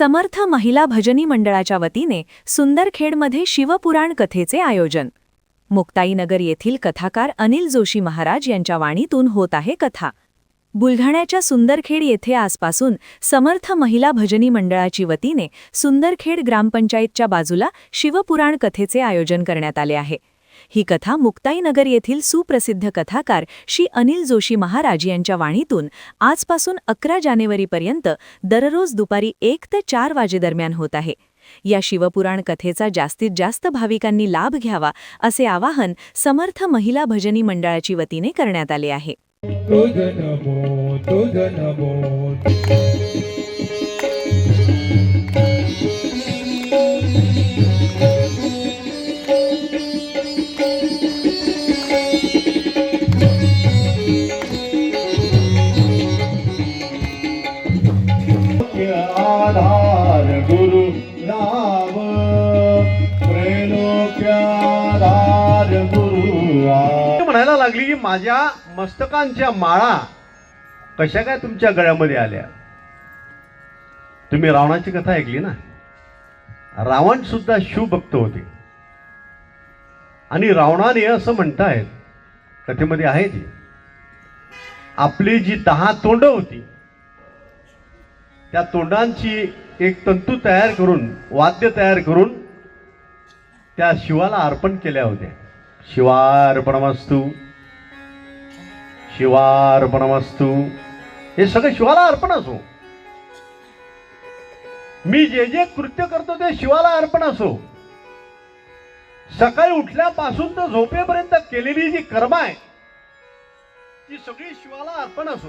समर्थ महिला भजनी मंडळाच्या वतीने सुंदरखेडमध्ये शिवपुराण कथेचे आयोजन। मुक्ताईनगर येथील कथाकार अनिल जोशी महाराज यांच्या वाणीतून होत आहे कथा। बुलढाण्याच्या सुंदरखेड येथे आजपासून समर्थ महिला भजनी मंडळाची वतीने सुंदरखेड ग्रामपंचायतच्या बाजूला शिवपुराण कथेचे आयोजन करण्यात आले आहे। ही कथा मुक्ताईनगर येथील सुप्रसिद्ध कथाकार श्री अनिल जोशी महाराज यांच्या वाणीतून आजपासून 11 जानेवारीपर्यंत दररोज दुपारी 1 ते 4 वाजेदरम्यान होत आहे। या शिवपुराण कथेचा जास्तीत जास्त भाविकांनी लाभ घ्यावा असे आवाहन समर्थ महिला भजनी मंडळाची वतीने करण्यात आले आहे। आधार गुरु नाम प्रेलोक्याधार गुरु म्हणायला लागली की माझ्या मस्तकांच्या माळा कशा काय तुमच्या गळ्यामध्ये आल्या। तुम्ही रावणाची कथा ऐकली ना। रावण सुद्धा शिवभक्त होते आणि रावणाने असं म्हणतायत कथेमध्ये आहे ती आपली जी 10 तोंड होती त्या तोंडांची एक तंतू तयार करून वाद्य तयार करून त्या शिवाला अर्पण केल्या होत्या। शिवार्पणमस्तु शिवार्पणमस्तु हे सगळं शिवाला अर्पण असो। मी जे जे कृत्य करतो ते शिवाला अर्पण असो। सकाळी उठल्यापासून तर झोपेपर्यंत केलेली जी कर्म आहे ती सगळी शिवाला अर्पण असो।